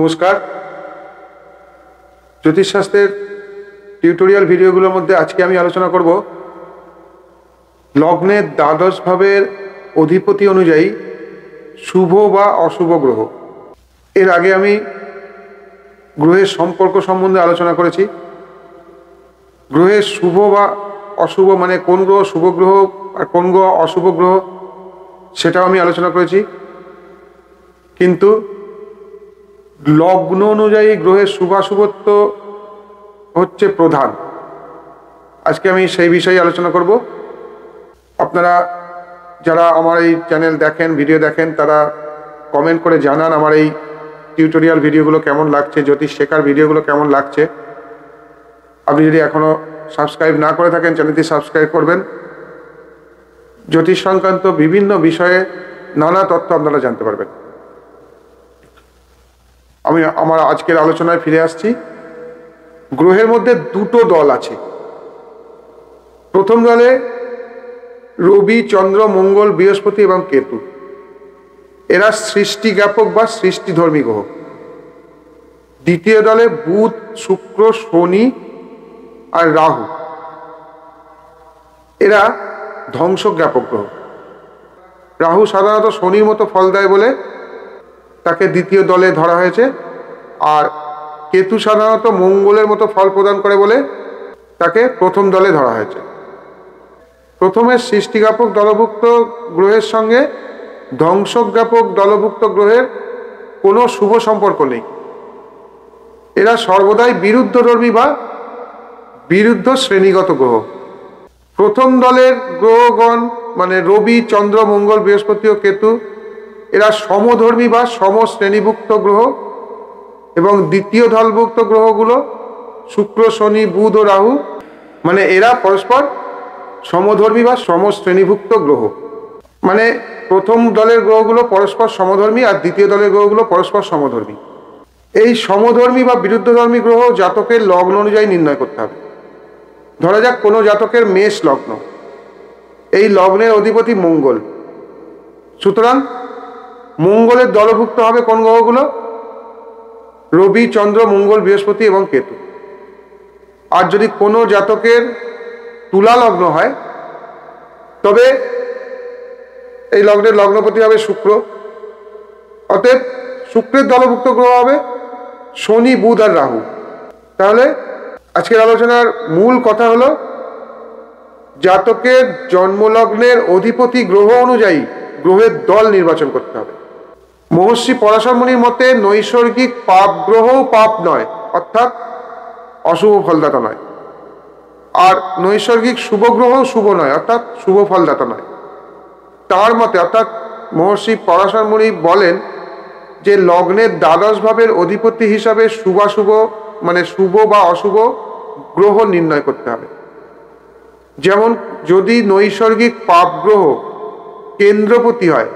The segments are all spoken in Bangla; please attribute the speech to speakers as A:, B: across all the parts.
A: নমস্কার। জ্যোতিষশাস্ত্রের টিউটোরিয়াল ভিডিওগুলোর মধ্যে আজকে আমি আলোচনা করব লগ্নের দ্বাদশ ভাবের অধিপতি অনুযায়ী শুভ বা অশুভ গ্রহ। এর আগে আমি গ্রহের সম্পর্ক সম্বন্ধে আলোচনা করেছি। গ্রহের শুভ বা অশুভ মানে কোন গ্রহ শুভ গ্রহ আর কোন গ্রহ অশুভ গ্রহ সেটাও আমি আলোচনা করেছি। কিন্তু লগ্ন অনুযায়ী গ্রহের শুভাশুভত্ব হচ্ছে প্রধান। আজকে আমি সেই বিষয়ে আলোচনা করব। আপনারা যারা আমার এই চ্যানেল দেখেন, ভিডিও দেখেন, তারা কমেন্ট করে জানান আমার এই টিউটোরিয়াল ভিডিওগুলো কেমন লাগছে, জ্যোতিষ শেখার ভিডিওগুলো কেমন লাগছে। আপনি যদি এখনও সাবস্ক্রাইব না করে থাকেন, চ্যানেলটি সাবস্ক্রাইব করবেন। জ্যোতিষ সংক্রান্ত বিভিন্ন বিষয়ে নানা তথ্য আপনারা জানতে পারবেন। আমি আমার আজকের আলোচনায় ফিরে আসছি। গ্রহের মধ্যে দুটো দল আছে। প্রথম দলে রবি, চন্দ্র, মঙ্গল, বৃহস্পতি এবং কেতু। এরা সৃষ্টি জ্ঞাপক বা সৃষ্টিধর্মী গ্রহ। দ্বিতীয় দলে বুধ, শুক্র, শনি আর রাহু। এরা ধ্বংস জ্ঞাপক গ্রহ। রাহু সাধারণত শনির মতো ফল দেয় বলে তাকে দ্বিতীয় দলে ধরা হয়েছে, আর কেতু সাধারণত মঙ্গলের মতো ফল প্রদান করে বলে তাকে প্রথম দলে ধরা হয়েছে। প্রথমে সৃষ্টিজ্ঞাপক দলভুক্ত গ্রহের সঙ্গে ধ্বংসজ্ঞাপক দলভুক্ত গ্রহের কোনো শুভ সম্পর্ক নেই। এরা সর্বদাই বিরুদ্ধধর্মী বা বিরুদ্ধ শ্রেণীগত গ্রহ। প্রথম দলের গ্রহগণ মানে রবি, চন্দ্র, মঙ্গল, বৃহস্পতি ও কেতু এরা সমধর্মী বা সমশ্রেণীভুক্ত গ্রহ, এবং দ্বিতীয় দলভুক্ত গ্রহগুলো শুক্র, শনি, বুধ ও রাহু মানে এরা পরস্পর সমধর্মী বা সমশ্রেণীভুক্ত গ্রহ। মানে প্রথম দলের গ্রহগুলো পরস্পর সমধর্মী আর দ্বিতীয় দলের গ্রহগুলো পরস্পর সমধর্মী। এই সমধর্মী বা বিরুদ্ধধর্মী গ্রহ জাতকের লগ্ন অনুযায়ী নির্ণয় করতে হবে। ধরা যাক কোনো জাতকের মেষ লগ্ন, এই লগ্নের অধিপতি মঙ্গল। সুতরাং মঙ্গলের দলভুক্ত হবে কোন গ্রহগুলো? রবি, চন্দ্র, মঙ্গল, বৃহস্পতি এবং কেতু। আর যদি কোনো জাতকের তুলা লগ্ন হয় তবে এই লগ্নের লগ্নপতি হবে শুক্র। অতএব শুক্রের দলভুক্ত গ্রহ হবে শনি, বুধ আর রাহু। তাহলে আজকের আলোচনার মূল কথা হলো জাতকের জন্মলগ্নের অধিপতি গ্রহ অনুযায়ী গ্রহের দল নির্বাচন করতে হবে। মহর্ষি পরাশর মুনির মতে নৈসর্গিক পাপ গ্রহও পাপ নয়, অর্থাৎ অশুভ ফলদাতা নয়, আর নৈসর্গিক শুভ গ্রহও শুভ নয়, অর্থাৎ শুভ ফলদাতা নয়। তার মতে অর্থাৎ মহর্ষি পরাশর মুনি বলেন যে লগ্নের দ্বাদশ ভাবের অধিপতি হিসাবে শুভাশুভ মানে শুভ বা অশুভ গ্রহ নির্ণয় করতে হবে। যেমন যদি নৈসর্গিক পাপ গ্রহ কেন্দ্রপতি হয়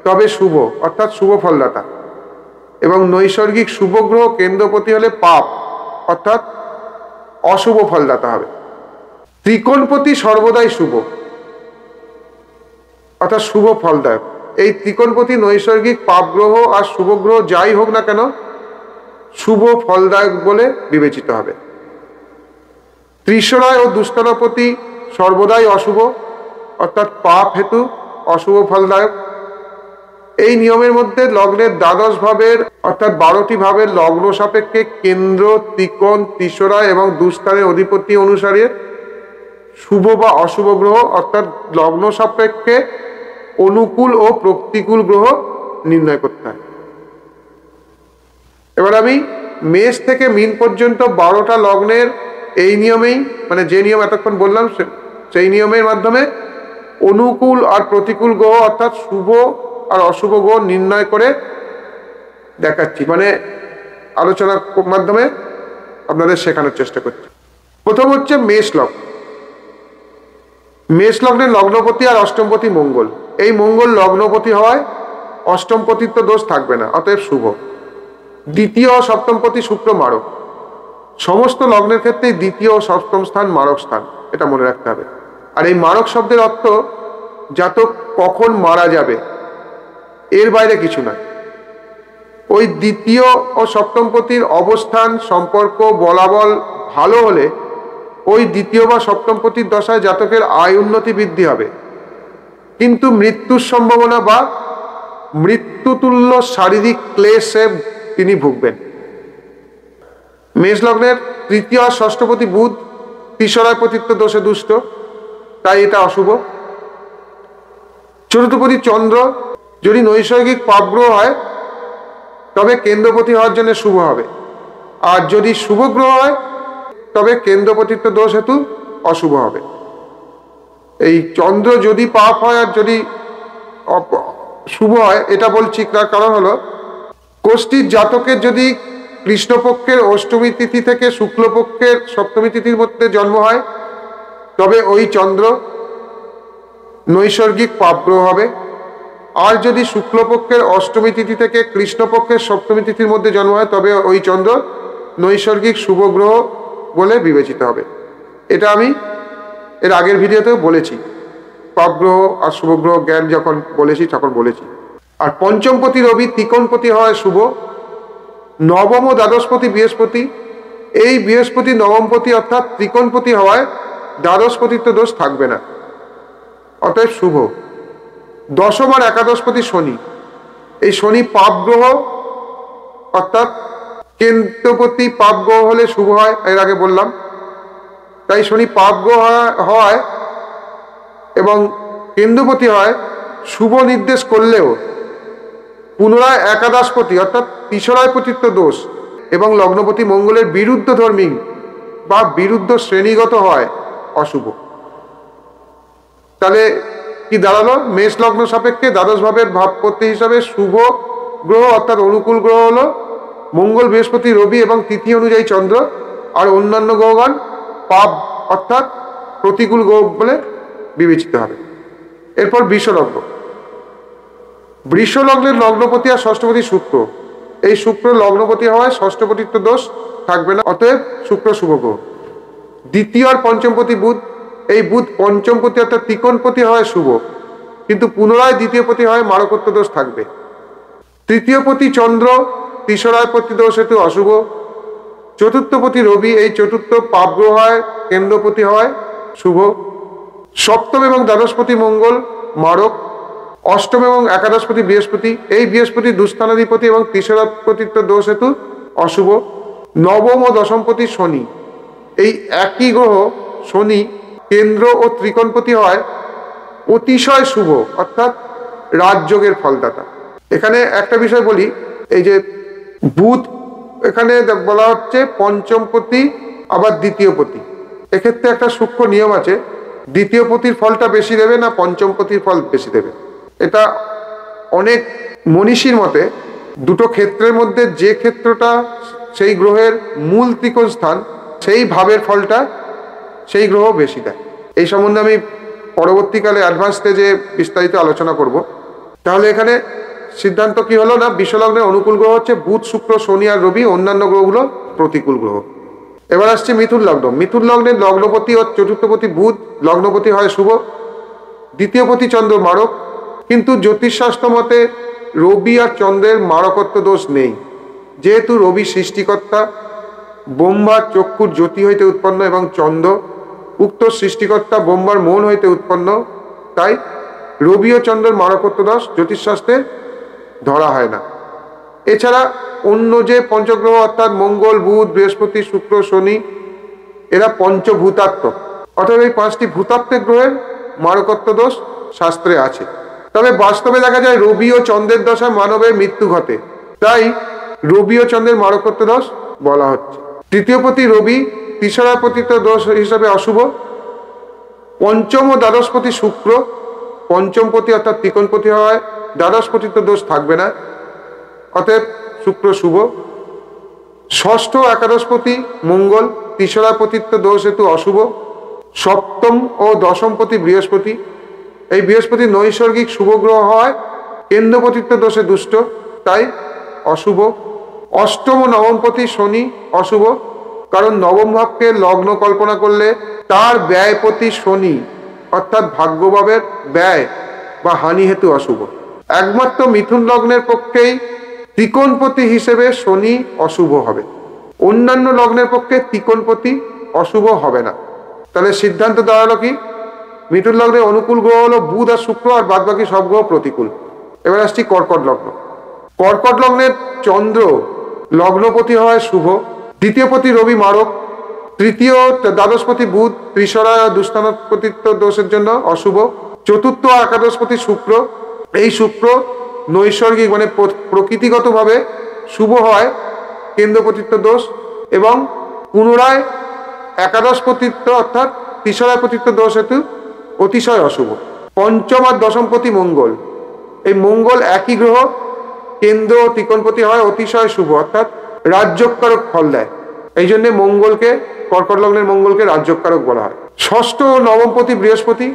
A: তবে শুভ অর্থাৎ শুভ ফলদাতা, এবং নৈসর্গিক শুভ গ্রহ কেন্দ্রপতি হলে পাপ অর্থাৎ অশুভ ফলদাতা হবে। ত্রিকোণপতি সর্বদাই শুভ অর্থাৎ শুভ ফলদায়ক। এই ত্রিকোণপতি নৈসর্গিক পাপ গ্রহ আর শুভ গ্রহ যাই হোক না কেন শুভ ফলদায়ক বলে বিবেচিত হবে। ত্রিশরায় ও দুস্তরাপতি সর্বদাই অশুভ অর্থাৎ পাপ হেতু অশুভ ফলদায়ক। এই নিয়মের মধ্যে লগ্নের দ্বাদশ ভাবের অর্থাৎ 12টি ভাবের লগ্ন সাপেক্ষে কেন্দ্র, ত্রিকোণ, ত্রিশরায় এবং দুস্থানের অধিপতি অনুসারে শুভ বা অশুভ গ্রহ অর্থাৎ লগ্ন সাপেক্ষে অনুকূল ও প্রতিকূল গ্রহ নির্ণয় করতে হয়। এবার আমি মেষ থেকে মীন পর্যন্ত 12টা লগ্নের এই নিয়মেই মানে যে নিয়ম এতক্ষণ বললাম সেই নিয়মের মাধ্যমে অনুকূল আর প্রতিকূল গ্রহ অর্থাৎ শুভ আর অশুভ গ্রহ নির্ণয় করে দেখাচ্ছি, মানে আলোচনার মাধ্যমে আপনাদের শেখানোর চেষ্টা করছি। প্রথম হচ্ছে মেষ লগ্ন। মেষ লগ্নের লগ্নপতি আর অষ্টমপতি মঙ্গল। এই মঙ্গল লগ্নপতি হওয়ায় অষ্টমপতিত্ব দোষ থাকবে না, অতএব শুভ। দ্বিতীয় ও সপ্তমপতি শুক্র মারক। সমস্ত লগ্নের ক্ষেত্রেই দ্বিতীয় ও সপ্তম স্থান মারক স্থান, এটা মনে রাখতে হবে। আর এই মারক শব্দের অর্থ জাতক কখন মারা যাবে এর বাইরে কিছু নয়। ওই দ্বিতীয় ও সপ্তমপতির অবস্থান সম্পর্ক বলাবল ভালো হলে ওই দ্বিতীয় বা সপ্তমপতির দশায় জাতকের আয় উন্নতি বৃদ্ধি হবে, কিন্তু মৃত্যুর সম্ভাবনা বা মৃত্যুতুল্য শারীরিক ক্লেশে তিনি ভুগবেন। মেষ লগ্নের তৃতীয় আর ষষ্ঠপতি বুধ তিসরায় পতিত্ব দোষে দুষ্ট, তাই এটা অশুভ। চতুর্থপতি চন্দ্র যদি নৈসর্গিক পাপগ্রহ হয় তবে কেন্দ্রপতি হওয়ার জন্য শুভ হবে, আর যদি শুভ গ্রহ হয় তবে কেন্দ্রপতিত্ব দোষ হেতু অশুভ হবে। এই চন্দ্র যদি পাপ হয় আর যদি শুভ হয় এটা বলছি, তার কারণ হলো কোষ্ঠীর জাতকের যদি কৃষ্ণপক্ষের অষ্টমী তিথি থেকে শুক্লপক্ষের সপ্তমী তিথির মধ্যে জন্ম হয় তবে ওই চন্দ্র নৈসর্গিক পাপগ্রহ হবে, আর যদি শুক্লপক্ষের অষ্টমী তিথি থেকে কৃষ্ণপক্ষের সপ্তমী তিথির মধ্যে জন্ম হয় তবে ওই চন্দ্র নৈসর্গিক শুভ গ্রহ বলে বিবেচিত হবে। এটা আমি এর আগের ভিডিওতেও বলেছি, পাপগ্রহ আর শুভগ্রহ জ্ঞান যখন বলেছি তখন বলেছি। আর পঞ্চমপতি রবি ত্রিকোণপতি হয় শুভ। নবম ও দ্বাদশপতি বৃহস্পতি, এই বৃহস্পতি নবমপতি অর্থাৎ ত্রিকোণপতি হওয়ায় দ্বাদশপতিত্ব দোষ থাকবে না, অতএব শুভ। দশম আর একাদশপতি শনি, এই শনি পাপ গ্রহ অর্থাৎ কেন্দ্রপতি পাপ গ্রহ হলে শুভ হয়, এর আগে বললাম। তাই শনি পাপ গ্রহ হয় এবং কেন্দ্রপতি হয় শুভ নির্দেশ করলেও পুনরায় একাদশপতি অর্থাৎ তিসরায় পতিত্ব দোষ এবং লগ্নপতি মঙ্গলের বিরুদ্ধ ধর্মী বা বিরুদ্ধ শ্রেণীগত হয় অশুভ। তাহলে কি দাঁড়ালো? মেষ লগ্ন সাপেক্ষে দ্বাদশ ভাবের ভাবপতি হিসাবে শুভ গ্রহ অর্থাৎ অনুকূল গ্রহ হলো মঙ্গল, বৃহস্পতি, রবি এবং তিথি অনুযায়ী চন্দ্র, আর অন্যান্য গ্রহগণ পাপ অর্থাৎ প্রতিকূল গ্রহ বলে বিবেচিত হবে। এরপর বৃষলগ্ন, বৃষলগ্নের লগ্নপতি আর ষষ্ঠপতি শুক্র, এই শুক্র লগ্নপতি হওয়ায় ষষ্ঠপতিত্ব দোষ থাকবে না, অতএব শুক্র শুভ গ্রহ। দ্বিতীয় আর পঞ্চমপতি বুধ, এই বুধ পঞ্চমপতি অর্থাৎ ত্রিকোণপতি হওয়ায় শুভ, কিন্তু পুনরায় দ্বিতীয়পতি হয় মারকত্ব দোষ থাকবে। তৃতীয়পতি চন্দ্র তিসরায় পতি দোষ হেতু অশুভ। চতুর্থপতি রবি, এই চতুর্থ পাপগ্রহ হয় কেন্দ্রপতি হয় শুভ। সপ্তম এবং দ্বাদশপতি মঙ্গল মারক। অষ্টম এবং একাদশপতি বৃহস্পতি, এই বৃহস্পতি দুস্থানাধিপতি এবং তিসরাপতিত্ব দোষ হেতু অশুভ। নবম ও দশমপতি শনি, এই একই গ্রহ শনি কেন্দ্র ও ত্রিকোণপতি হয় অতিশয় শুভ অর্থাৎ রাজযোগের ফলদাতা। এখানে একটা বিষয় বলি, এই যে বুধ এখানে বলা হচ্ছে পঞ্চমপতি আবার দ্বিতীয়পতি, এক্ষেত্রে একটা সূক্ষ্ম নিয়ম আছে, দ্বিতীয়পতির ফলটা বেশি দেবে না পঞ্চমপতির ফল বেশি দেবে। এটা অনেক মনীষীর মতে দুটো ক্ষেত্রের মধ্যে যে ক্ষেত্রটা সেই গ্রহের মূল ত্রিকোণ স্থান সেই ভাবের ফলটা সেই গ্রহ বেশি দেয়। এই সম্বন্ধে আমি পরবর্তীকালে অ্যাডভান্স স্টেজে বিস্তারিত আলোচনা করব। তাহলে এখানে সিদ্ধান্ত কি হলো না, বিশ্বলগ্নের অনুকূল গ্রহ হচ্ছে বুধ, শুক্র, শনি আর রবি, অন্যান্য গ্রহগুলো প্রতিকূল গ্রহ। এবার আসছে মিথুন লগ্ন। মিথুন লগ্নের লগ্নপতি ও চতুর্থপতি বুধ লগ্নপতি হয় শুভ, দ্বিতীয়পতি চন্দ্র মারক, কিন্তু জ্যোতিষশাস্ত্র মতে রবি আর চন্দ্রের মারকত্ব দোষ নেই, যেহেতু রবি সৃষ্টিকর্তা, ব্রহ্মার চক্ষুর জ্যোতি হইতে উৎপন্ন এবং চন্দ্র উক্ত সৃষ্টিকর্তা ব্রহ্মার মন হইতে উৎপন্ন, তাই রবি ও চন্দ্রের মারকত্ব দোষ জ্যোতিষশাস্ত্রে ধরা হয় না। এছাড়া অন্য যে পঞ্চগ্রহ অর্থাৎ মঙ্গল, বুধ, বৃহস্পতি, শুক্র, শনি এরা পঞ্চভূতাত্মক, অর্থাৎ এই পাঁচটি ভূতাত্ত্বিক গ্রহের মারকত্ব দোষ শাস্ত্রে আছে। তবে বাস্তবে দেখা যায় রবি ও চন্দ্রের দশায় মানবের মৃত্যু ঘটে, তাই রবি ও চন্দ্রের মারকত্ব দোষ বলা হচ্ছে। তৃতীয়পতি রবি তিসরাপতিত্ব দোষ হিসাবে অশুভ। পঞ্চম ও দ্বাদশপতি শুক্র পঞ্চমপতি অর্থাৎ ত্রিকোণপতি হওয়ায় দ্বাদশপতিত্ব দোষ থাকবে না, অতএব শুক্র শুভ। ষষ্ঠ একাদশপতি মঙ্গল তিসরাপতিত্ব দোষ হেতু অশুভ। সপ্তম ও দশমপতি বৃহস্পতি, এই বৃহস্পতি নৈসর্গিক শুভ গ্রহ হয় কেন্দ্রপতিত্ব দোষে দুষ্ট, তাই অশুভ। অষ্টম ও নবমপতি শনি অশুভ, কারণ নবম ভাবকে লগ্ন কল্পনা করলে তার ব্যয়পতি শনি অর্থাৎ ভাগ্যভাবের ব্যয় বা হানি হেতু অশুভ। একমাত্র মিথুন লগ্নের পক্ষেই ত্রিকোণপতি হিসেবে শনি অশুভ হবে। অন্যান্য লগ্নের পক্ষে ত্রিকোণপতি অশুভ হবে না। তাহলে সিদ্ধান্ত দাঁড়ালো কি? মিথুন লগ্নের অনুকূল গ্রহ হলো বুধ আর শুক্র, আর বাদ বাকি সব গ্রহ প্রতিকূল। এবার আসছি কর্কট লগ্ন। কর্কট লগ্নের চন্দ্র লগ্নপতি হয় শুভ, দ্বিতীয়পতি রবি মারক, তৃতীয় দ্বাদশপতি বুধ ত্রিশরা দুস্থানপতিত্ব দোষের জন্য অশুভ, চতুর্থ একাদশপতি শুক্র, এই শুক্র নৈসর্গিক মানে প্রকৃতিগতভাবে শুভ হয় কেন্দ্রপতিত্ব দোষ, এবং পুনরায় একাদশপতিত্ব অর্থাৎ ত্রিশরায় পতিত্ব দোষ হেতু অতিশয় অশুভ। পঞ্চম আর দশমপতি মঙ্গল, এই মঙ্গল একই গ্রহ, কেন্দ্র ত্রিকোণপতি হয় অতিশয় শুভ অর্থাৎ রাজ্যকারক ফল দেয়। এই জন্য মঙ্গলকে, কর্কট লগ্নের মঙ্গলকে রাজ্যকারক বলা হয়। ষষ্ঠ ও নবমপতি বৃহস্পতি,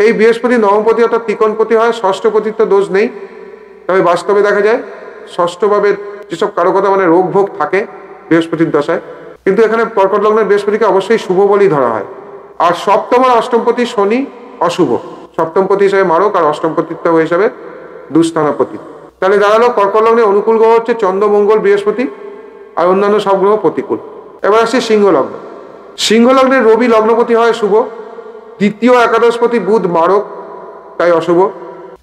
A: এই বৃহস্পতি নবমপতি অর্থাৎ ত্রিকোণপতি হয়, ষষ্ঠপতিত্ব দোষ নেই। তবে বাস্তবে দেখা যায় ষষ্ঠভাবে যেসব কারকতা মানে রোগ ভোগ থাকে বৃহস্পতির দশায়, কিন্তু এখানে কর্কট লগ্নের বৃহস্পতিকে অবশ্যই শুভ বলেই ধরা হয়। আর সপ্তম আর অষ্টমপতি শনি অশুভ, সপ্তমপতি হিসাবে মারক আর অষ্টমপতিত্ব হিসাবে দুস্থানাপতি। তাহলে দাঁড়ালো কর্কট লগ্নের অনুকূল গ্রহ হচ্ছে চন্দ্র মঙ্গল বৃহস্পতি, আর অন্যান্য সব গ্রহ প্রতিকূল। এবার আসছে সিংহ লগ্ন। সিংহ লগ্নের রবি লগ্নপতি হয় শুভ, দ্বিতীয় একাদশপতি বুধ মারক তাই অশুভ,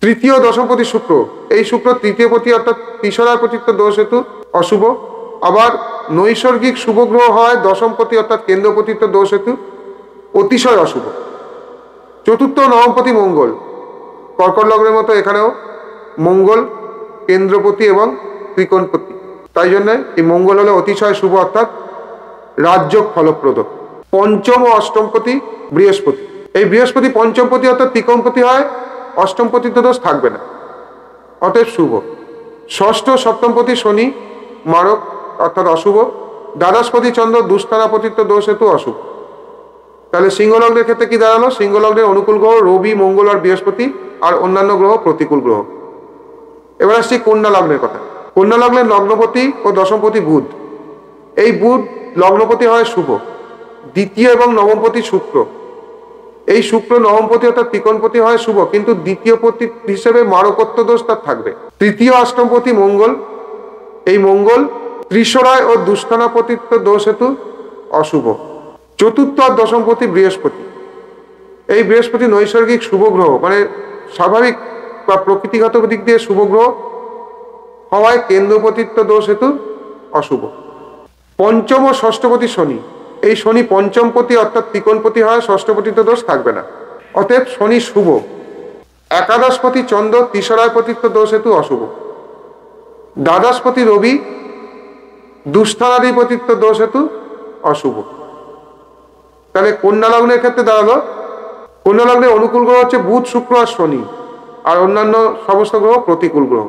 A: তৃতীয় দশমপতি শুক্র, এই শুক্র তৃতীয়পতি অর্থাৎ ত্রিশরায় পতিত্ব দোষ হেতু অশুভ। আবার নৈসর্গিক শুভ গ্রহ হয় দশমপতি অর্থাৎ কেন্দ্রপতিত্ব দোষ হেতু অতিশয় অশুভ। চতুর্থ নবমপতি মঙ্গল, কর্কট লগ্নের মতো এখানেও মঙ্গল কেন্দ্রপতি এবং ত্রিকোণপতি, তাই জন্য এই মঙ্গল হলো অতিশয় শুভ অর্থাৎ রাজ্যক ফলপ্রদ। পঞ্চম ও অষ্টমপতি বৃহস্পতি, এই বৃহস্পতি পঞ্চমপতি অর্থাৎ ত্রিকোণপতি হয়, অষ্টমপতিত্ব দোষ থাকবে না অতএব শুভ। ষষ্ঠ সপ্তমপতি শনি মারক অর্থাৎ অশুভ, দ্বাদশপতি চন্দ্র দুস্থানাপতিত্ব দোষ হেতু অশুভ। তাহলে সিংহ লগ্নের ক্ষেত্রে কি দাঁড়ালো? সিংহ লগ্নের অনুকূল গ্রহ রবি মঙ্গল আর বৃহস্পতি, আর অন্যান্য গ্রহ প্রতিকূল গ্রহ। এবার আসছি কন্যা লগ্নের কথা। কন্যা লগ্নের লগ্নপতি ও দশমপতি বুধ, এই বুধ লগ্নপতি হয় শুভ, দ্বিতীয় এবং নবমপতি শুক্র, এই শুক্র নবমপতি অর্থাৎ ত্রিকোণপতি হয় শুভ, কিন্তু দ্বিতীয় পতি হিসেবে মারকত্ব দোষ তার থাকবে। তৃতীয় অষ্টমপতি মঙ্গল, এই মঙ্গল ত্রিশরায় ও দুস্থানাপতিত্ব দোষ হেতু অশুভ। চতুর্থ আর দশমপতি বৃহস্পতি, এই বৃহস্পতি নৈসর্গিক শুভ গ্রহ মানে স্বাভাবিক বা প্রকৃতিগত দিক দিয়ে শুভ গ্রহ হওয়ায় কেন্দ্রপতিত্ব দোষ হেতু অশুভ। পঞ্চম ও ষষ্ঠপতি শনি, এই শনি পঞ্চমপতি অর্থাৎ ত্রিকোণপতি হয়, ষষ্ঠপতিত্ব দোষ থাকবে না অতএব শনি শুভ। একাদশপতি চন্দ্র ত্রিশরায় পতিত্ব দোষ হেতু অশুভ। দ্বাদশপতি রবি দুস্থানাধিপতিত্ব দোষ হেতু অশুভ। তাহলে কন্যা লগ্নের ক্ষেত্রে দাঁড়ালো কন্যা লগ্নের অনুকূল গ্রহ হচ্ছে বুধ শুক্র আর শনি, আর অন্যান্য সমস্ত গ্রহ প্রতিকূল গ্রহ।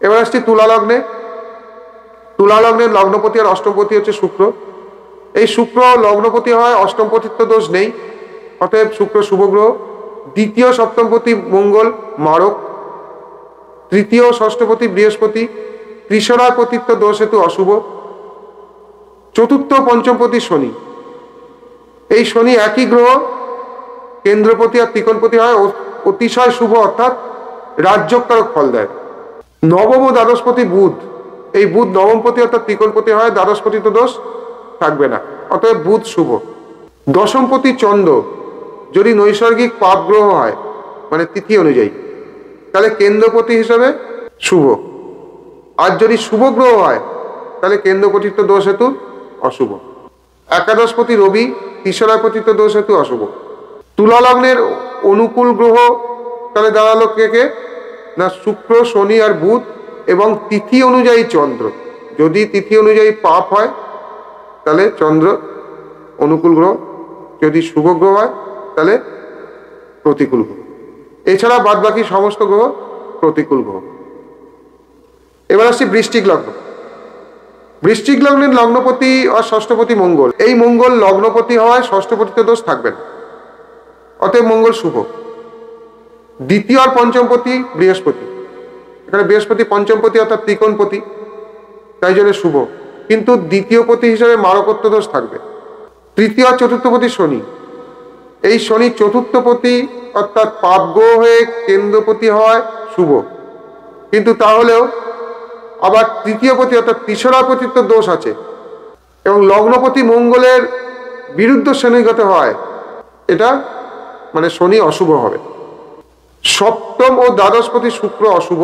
A: এবার আসছি তুলা লগ্নে। তুলা লগ্নের লগ্নপতি আর অষ্টমপতি হচ্ছে শুক্র, এই শুক্র লগ্নপতি হয়, অষ্টমপতিত্ব দোষ নেই অতএব শুক্র শুভ গ্রহ। দ্বিতীয় সপ্তমপতি মঙ্গল মারক, তৃতীয় ষষ্ঠপতি বৃহস্পতি ত্রিশরায় পতিত্ব দোষ হেতু অশুভ। চতুর্থ পঞ্চমপতি শনি, এই শনি একই গ্রহ, কেন্দ্রপতি আর ত্রিকোণপতি হয় অতিশয় শুভ অর্থাৎ রাজ্যকারক ফল দেয়। নবম ও দ্বাদশপতি বুধ, এই বুধ নবমপতি অর্থাৎ ত্রিকোণপতি হয়, দ্বাদশপতিত্ব দোষ থাকবে না অতএব বুধ শুভ। দশমপতি চন্দ্র যদি নৈসর্গিক পাপ গ্রহ হয় মানে তিথি অনুযায়ী, তাহলে কেন্দ্রপতি হিসাবে শুভ, আর যদি শুভ গ্রহ হয় তাহলে কেন্দ্রপতিত্ব দোষ হেতু অশুভ। একাদশপতি রবি ত্রিশরায় পতিত্ব দোষ হেতু অশুভ। তুলা লগ্নের অনুকূল গ্রহ তাহলে দাঁড়ালো কে কে না শুক্র শনি আর বুধ, এবং তিথি অনুযায়ী চন্দ্র, যদি তিথি অনুযায়ী পাপ হয় তাহলে চন্দ্র অনুকূল গ্রহ, যদি শুভ গ্রহ হয় তাহলে প্রতিকূল গ্রহ। এছাড়া বাদ বাকি সমস্ত গ্রহ প্রতিকূল গ্রহ। এবার আসছি বৃশ্চিক লগ্ন। বৃশ্চিক লগ্নের লগ্নপতি আর ষষ্ঠপতি মঙ্গল, এই মঙ্গল লগ্নপতি হওয়ায় ষষ্ঠপতিত্ব দোষ থাকবে না অতএব মঙ্গল শুভ। দ্বিতীয় আর পঞ্চমপতি বৃহস্পতি, এখানে বৃহস্পতি পঞ্চমপতি অর্থাৎ ত্রিকোণপতি তাই জন্য শুভ, কিন্তু দ্বিতীয় পতি হিসেবে মারকত্ব দোষ থাকবে। তৃতীয় আর চতুর্থপতি শনি, এই শনি চতুর্থপতি অর্থাৎ পাপ গ্রহ হয়ে কেন্দ্রপতি হয় শুভ, কিন্তু তাহলেও আবার তৃতীয়পতি অর্থাৎ তিসরাপতিত্ব দোষ আছে এবং লগ্নপতি মঙ্গলের বিরুদ্ধ শ্রেণীগত হয়, এটা মানে শনি অশুভ হবে। সপ্তম ও দ্বাদশপতি শুক্র অশুভ,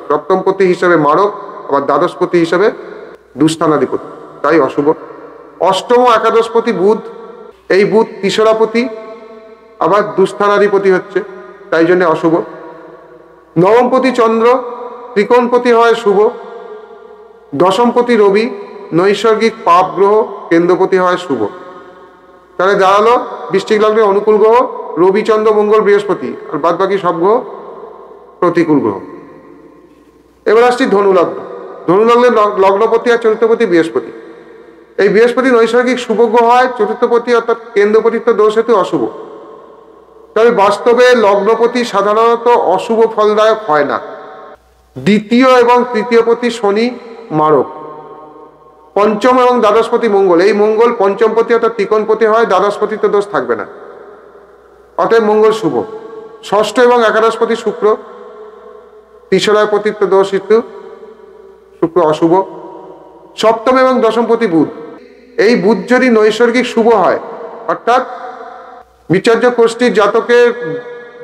A: সপ্তমপতি হিসেবে মারক, আবার দ্বাদশপতি হিসেবে দুস্থানাধিপতি, তাই অশুভ। অষ্টম ও একাদশপতি বুধ, এই বুধ তিসরাপতি আবার দুস্থানাধিপতি হচ্ছে, তাই জন্য অশুভ। নবমপতি চন্দ্র ত্রিকোণপতি হয় শুভ। দশমপতি রবি নৈসর্গিক পাপ গ্রহ, কেন্দ্রপতি হয় শুভ। তাহলে দাঁড়ালো বৃশ্চিক লগ্নের অনুকূল গ্রহ রবি, চন্দ্র, মঙ্গল, বৃহস্পতি, আর বাদ বাকি সব গ্রহ প্রতিকূল গ্রহ। এবার আসছি ধনুলগ্ন। ধনুলগ্নের লগ্নপতি আর চতুর্থপতি বৃহস্পতি। এই বৃহস্পতি নৈসর্গিক শুভ গ্রহ হয়, চতুর্থপতি অর্থাৎ কেন্দ্রপতিত্ব দোষ হেতু অশুভ। তবে বাস্তবে লগ্নপতি সাধারণত অশুভ ফলদায়ক হয় না। দ্বিতীয় এবং তৃতীয়পতি শনি মারক। পঞ্চম এবং দ্বাদশপতি মঙ্গল, এই মঙ্গল পঞ্চমপতি অর্থাৎ ত্রিকোণপতি হয়, দ্বাদশপতিত্ব দোষ থাকবে না, অতএব মঙ্গল শুভ। ষষ্ঠ এবং একাদশপতি শুক্র, তিসরাপতিত্ব দোষ হেতু শুক্র অশুভ। সপ্তম এবং দশমপতি বুধ, এই বুধ যদি নৈসর্গিক শুভ হয়, অর্থাৎ বিচার্য কোষ্ঠীর জাতকের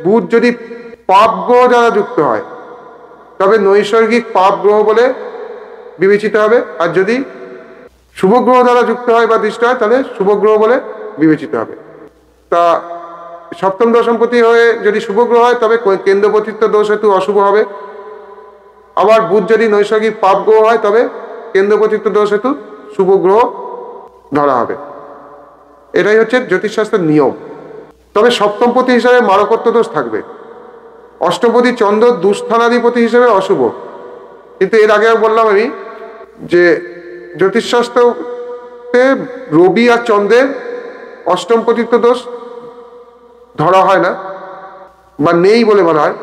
A: বুধ যদি পাপ গ্রহ দ্বারা যুক্ত হয় তবে নৈসর্গিক পাপ গ্রহ বলে বিবেচিত হবে, আর যদি শুভ গ্রহ দ্বারা যুক্ত হয় বা দৃষ্ট হয় তাহলে শুভ গ্রহ বলে বিবেচিত হবে। তা সপ্তম দশমপতি হয়ে যদি শুভ গ্রহ হয় তবে কেন্দ্রপতিত্ব দোষ হেতু অশুভ হবে। আবার বুধ যদি নৈসর্গিক পাপ গ্রহ হয় তবে কেন্দ্রপতিত্ব দোষ হেতু শুভ গ্রহ ধরা হবে। এটাই হচ্ছে জ্যোতিষশাস্ত্রের নিয়ম। তবে সপ্তমপতি হিসাবে মারকত্ব দোষ থাকবে। অষ্টমপতি চন্দ্র দুস্থানাধিপতি হিসেবে অশুভ, কিন্তু এর আগে বললাম আমি যে জ্যোতিষশাস্ত্রতে রবি আর চন্দ্রের অষ্টমপতিত্ব দোষ ধরা হয় না বা নেই বলে বলা হয়,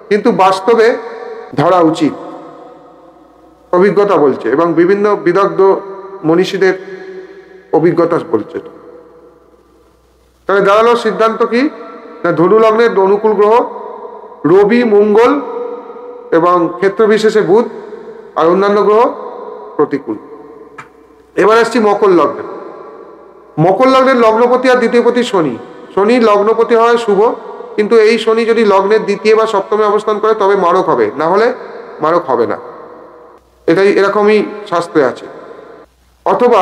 A: কিন্তু বাস্তবে ধরা উচিত, অভিজ্ঞতা বলছে, এবং বিভিন্ন বিদগ্ধ মনীষীদের অভিজ্ঞতা বলছে। তাহলে দাঁড়ালো সিদ্ধান্ত কি না, ধনু লগ্নের অনুকূল গ্রহ রবি, মঙ্গল এবং ক্ষেত্র বিশেষে বুধ, আর অন্যান্য গ্রহ প্রতিকূল। এবার আসছি মকর লগ্নে। মকর লগ্নের লগ্নপতি আর দ্বিতীয়পতি শনি। শনি লগ্নপতি হয় শুভ, কিন্তু এই শনি যদি লগ্নের দ্বিতীয় বা সপ্তমে অবস্থান করে তবে মারক হবে, না হলে মারক হবে না, এটাই এরকমই শাস্ত্রে আছে। অথবা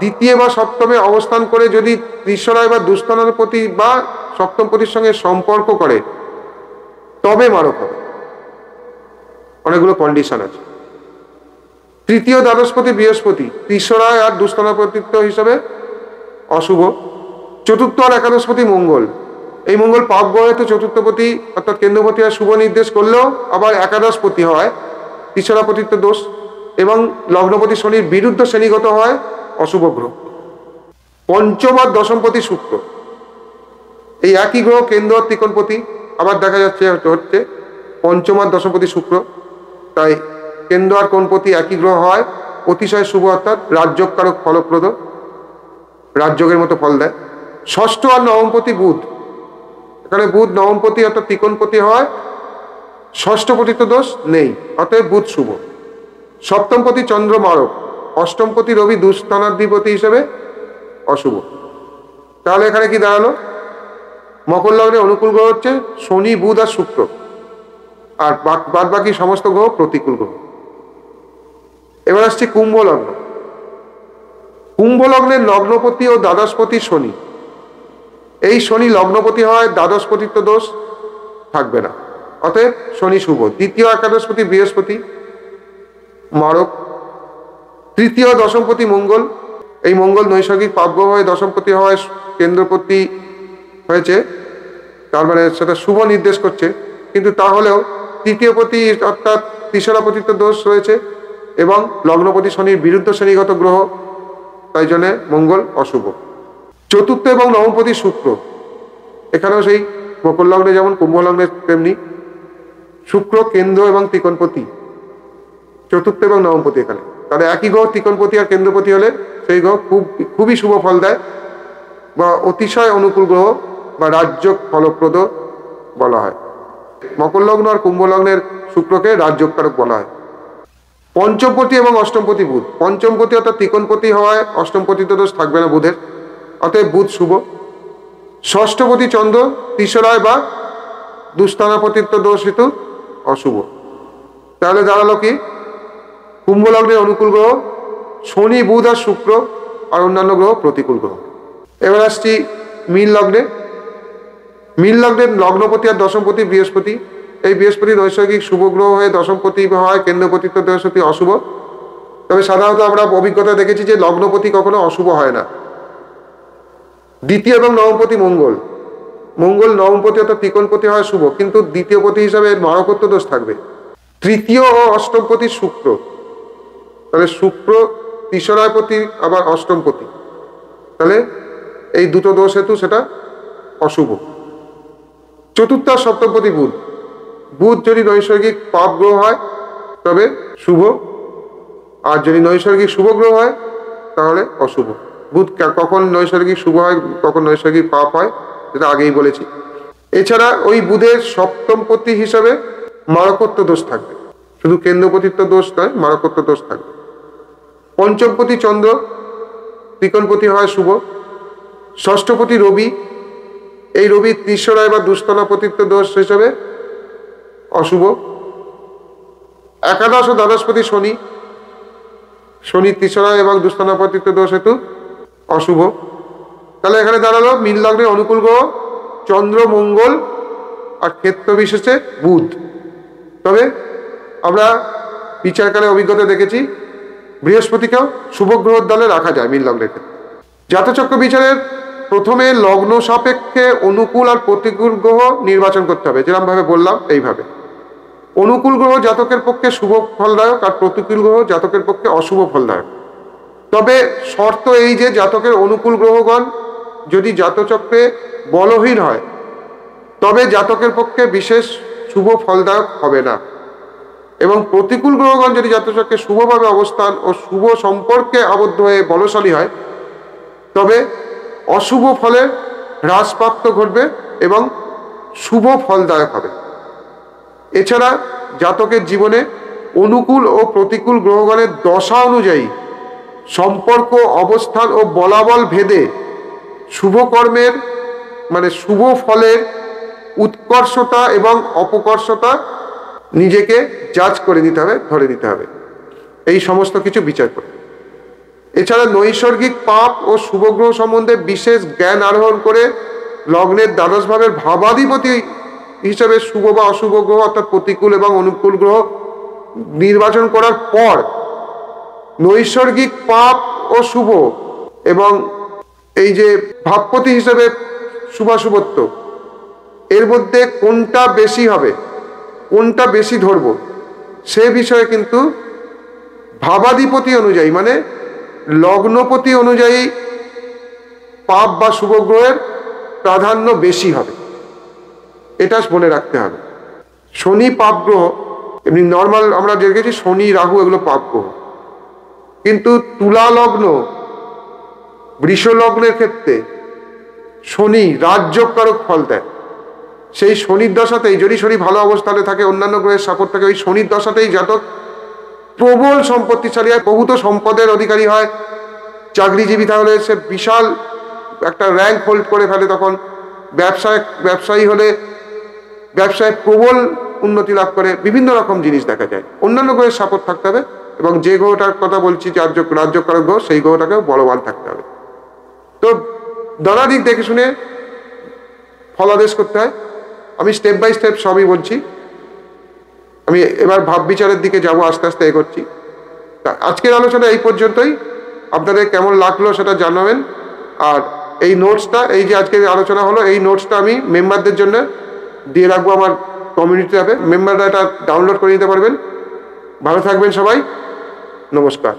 A: দ্বিতীয় বা সপ্তমে অবস্থান করে যদি ত্রিশরায় বা দুস্থানাধিপতি বা সপ্তমপতির সঙ্গে সম্পর্ক করে তবে মারক হবে, অনেকগুলো কন্ডিশন আছে। তৃতীয় দ্বাদশপতি বৃহস্পতি ত্রিশরায় আর দুস্থানাপতিত্ব হিসাবে অশুভ। চতুর্থ আর একাদশপতি মঙ্গল, এই মঙ্গল পাপ গ্রহ হেতু চতুর্থপতি অর্থাৎ কেন্দ্রপতি আর শুভ নির্দেশ করলেও আবার একাদশপতি হয়, তিসরাপতিত্ব দোষ, এবং লগ্নপতি শনির বিরুদ্ধ শ্রেণীগত হয়, অশুভ গ্রহ। পঞ্চম আর দশমপতি শুক্র, এই একই গ্রহ কেন্দ্র আর ত্রিকোণপতি, আবার দেখা যাচ্ছে হচ্ছে পঞ্চম আর দশমপতি শুক্র, তাই কেন্দ্র আর কোণপতি একই গ্রহ হয়, অতিশয় শুভ অর্থাৎ রাজযোগকারক ফলপ্রদ, রাজযোগের মতো ফল দেয়। ষষ্ঠ আর নবমপতি বুধ, এখানে বুধ নবমপতি অর্থাৎ ত্রিকোণপতি হয়, ষষ্ঠপতিত্ব দোষ নেই, অতএব বুধ শুভ। সপ্তমপতি চন্দ্র মারক, অষ্টমপতি রবি দুস্থানাধিপতি হিসেবে অশুভ। তাহলে এখানে কি দাঁড়ালো, মকর লগ্নে অনুকূল গ্রহ হচ্ছে শনি, বুধ আর শুক্র, আর বাদ বাকি সমস্ত গ্রহ প্রতিকূল গ্রহ। এবার আসছে কুম্ভ লগ্ন। কুম্ভ লগ্নের লগ্নপতি ও দ্বাদশপতি শনি, এই শনি লগ্নপতি হয়, দ্বাদশপতিত্ব দোষ থাকবে না, অতএব শনি শুভ। দ্বিতীয় একাদশপতি বৃহস্পতি মারক। তৃতীয় দশমপতি মঙ্গল, এই মঙ্গল নৈসর্গিক পাপগ্রহ হয়ে দশমপতি হওয়ায় কেন্দ্রপতি হয়েছে, তার মানে সেটা শুভ নির্দেশ করছে, কিন্তু তাহলেও তৃতীয়পতি অর্থাৎ তিসরাপতিত্ব দোষ রয়েছে এবং লগ্নপতি শনির বিরুদ্ধ শ্রেণীগত গ্রহ, তাই জন্যে মঙ্গল অশুভ। চতুর্থ এবং নবমপতি শুক্র, এখানেও সেই মকর লগ্নে যেমন কুম্ভ লগ্নে তেমনি শুক্র কেন্দ্র এবং ত্রিকোণপতি, চতুর্থ এবং নবমপতি এখানে, তাহলে একই গ্রহ ত্রিকোণপতি আর কেন্দ্রপতি হলে সেই গ্রহ খুবই শুভ ফল দেয় বা অতিশয় অনুকূল গ্রহ বা রাজযোগ ফলপ্রদ বলা হয়। মকর লগ্ন আর কুম্ভ লগ্নের শুক্রকে রাজযোগকারক বলা হয়। পঞ্চমপতি এবং অষ্টমপতি বুধ। পঞ্চমপতি অর্থাৎ ত্রিকোণপতি হওয়ায় অষ্টমপতিত দোষ থাকবে না বুধের, অতএব বুধ শুভ। ষষ্ঠপতি চন্দ্র তিসরায় বা দুস্থানাপতিত্ব দোষ হেতু অশুভ। তাহলে দাঁড়ালো কি, কুম্ভ লগ্নের অনুকূল গ্রহ শনি, বুধ আর শুক্র, আর অন্যান্য গ্রহ প্রতিকূল গ্রহ। এবার আসছি মীন লগ্নে। মীন লগ্নের লগ্নপতি আর দশমপতি বৃহস্পতি। এই বৃহস্পতি নৈসর্গিক শুভ গ্রহ হয়ে দশমপতি হয় কেন্দ্রপতিত্ব দোষ অতি অশুভ। তবে সাধারণত আমরা অভিজ্ঞতা দেখেছি যে লগ্নপতি কখনো অশুভ হয় না। দ্বিতীয় এবং নবমপতি মঙ্গল। মঙ্গল নবমপতি অর্থাৎ ত্রিকোণপতি হয় শুভ, কিন্তু দ্বিতীয় পতি হিসাবে মারকত্ব দোষ থাকবে। তৃতীয় ও অষ্টমপতি শুক্র, তাহলে শুক্র তিসরায়পতি আবার অষ্টমপতি, তাহলে এই দুটো দোষ হেতু সেটা অশুভ। চতুর্থ আর সপ্তমপতি বুধ। বুধ যদি নৈসর্গিক পাপ গ্রহ হয় তবে শুভ, আর যদি নৈসর্গিক শুভ গ্রহ হয় তাহলে অশুভ। বুধ কখন নৈসর্গিক শুভ হয়, কখন নৈসর্গিক পাপ হয়, যেটা আগেই বলেছি। এছাড়া ওই বুধের সপ্তমপতি হিসাবে মারকত্ব দোষ থাকবে, শুধু কেন্দ্রপতিত্ব দোষ নয়, মারকত্ব দোষ থাকবে। পঞ্চমপতি চন্দ্র ত্রিকোণপতি হয় শুভ। ষষ্ঠপতি রবি, এই রবি তিসরায় বা দুস্থানাপতিত্ব দোষ হিসাবে অশুভ। একাদশ ও দ্বাদশপতি শনি, শনি তিসরায় এবং দুস্থানাপতিত্ব দোষ হেতু অশুভ। তাহলে এখানে দাঁড়ালো মীন লগ্নের অনুকূল গ্রহ চন্দ্র, মঙ্গল আর ক্ষেত্র বিশেষে বুধ। তবে আমরা বিচারকালে অভিজ্ঞতা দেখেছি বৃহস্পতিকেও শুভ গ্রহের দলে রাখা যায় মীন লগ্নের ক্ষেত্রে। জাতচক্র বিচারের প্রথমে লগ্ন সাপেক্ষে অনুকূল আর প্রতিকূল গ্রহ নির্বাচন করতে হবে, যেরকম ভাবে বললাম এইভাবে। অনুকূল গ্রহ জাতকের পক্ষে শুভ ফলদায়ক আর প্রতিকূল গ্রহ জাতকের পক্ষে অশুভ ফলদায়ক। তবে শর্ত এই যে জাতকের অনুকূল গ্রহগণ যদি জাতচক্রে বলহীন হয় তবে জাতকের পক্ষে বিশেষ শুভ ফলদায়ক হবে না, এবং প্রতিকূল গ্রহগণ যদি জাতচক্রে শুভভাবে অবস্থান ও শুভ সম্পর্কে আবদ্ধ হয়ে বলশালী হয় তবে অশুভ ফলের হ্রাসপ্রাপ্ত ঘটবে এবং শুভ ফলদায়ক হবে। এছাড়া জাতকের জীবনে অনুকূল ও প্রতিকূল গ্রহগণের দশা অনুযায়ী সম্পর্ক, অবস্থান ও বলাবল ভেদে শুভ কর্মের মানে শুভ ফলের উৎকর্ষতা এবং অপকর্ষতা নিজেকে জাজ করে নিতে হবে, ধরে নিতে হবে, এই সমস্ত কিছু বিচার করে। এছাড়া নৈসর্গিক পাপ ও শুভ গ্রহ সম্বন্ধে বিশেষ জ্ঞান আরোহণ করে লগ্নের দ্বাদশ ভাবের ভাবাধিপতি হিসাবে শুভ বা অশুভ গ্রহ অর্থাৎ প্রতিকূল এবং অনুকূল গ্রহ নির্বাচন করার পর নৈসর্গিক পাপ ও শুভ এবং এই যে ভাবপতি হিসেবে শুভাশুভত্ব, এর মধ্যে কোনটা বেশি হবে, কোনটা বেশি ধরব, সে বিষয়ে কিন্তু ভাবাধিপতি অনুযায়ী মানে লগ্নপতি অনুযায়ী পাপ বা শুভ গ্রহের প্রাধান্য বেশি হবে, এটা মনে রাখতে হবে। শনি পাপ গ্রহ, এমনি নর্মাল আমরা দেখেছি শনি, রাহু এগুলো পাপ গ্রহ, কিন্তু তুলা লগ্ন, বৃষ লগ্নের ক্ষেত্রে শনি রাজযোগকারক ফল দেয়। সেই শনির দশাতেই যদি শনি ভালো অবস্থানে থাকে, অন্যান্য গ্রহের সাপোর্ট থাকে, ওই শনির দশাতেই জাতক প্রবল সম্পত্তিশালী হয়, বহুত সম্পদের অধিকারী হয়, চাকরিজীবী তাহলে সে বিশাল একটা র্যাঙ্ক হোল্ড করে ফেলে, তখন ব্যবসায়ী হলে ব্যবসায় প্রবল উন্নতি লাভ করে, বিভিন্ন রকম জিনিস দেখা যায়। অন্যান্য গ্রহের সাপোর্ট থাকতে হবে, এবং যে গ্রহটার কথা বলছি রাজ্যকারক গ্রহ সেই গ্রহটাকেও বলবান থাকতে হবে। তো নানা দিক দেখে শুনে ফলাদেশ করতে হয়। আমি স্টেপ বাই স্টেপ সবই বলছি, আমি এবার ভাব বিচারের দিকে যাব, আস্তে আস্তে এগোচ্ছি। আজকের আলোচনা এই পর্যন্তই। আপনাদের কেমন লাগলো সেটা জানাবেন। আর এই নোটসটা, এই যে আজকের আলোচনা হলো, এই নোটসটা আমি মেম্বারদের জন্য দিয়ে রাখবো আমার কমিউনিটি অ্যাপে। মেম্বাররা এটা ডাউনলোড করে নিতে পারবেন। ভালো থাকবেন সবাই, নমস্কার।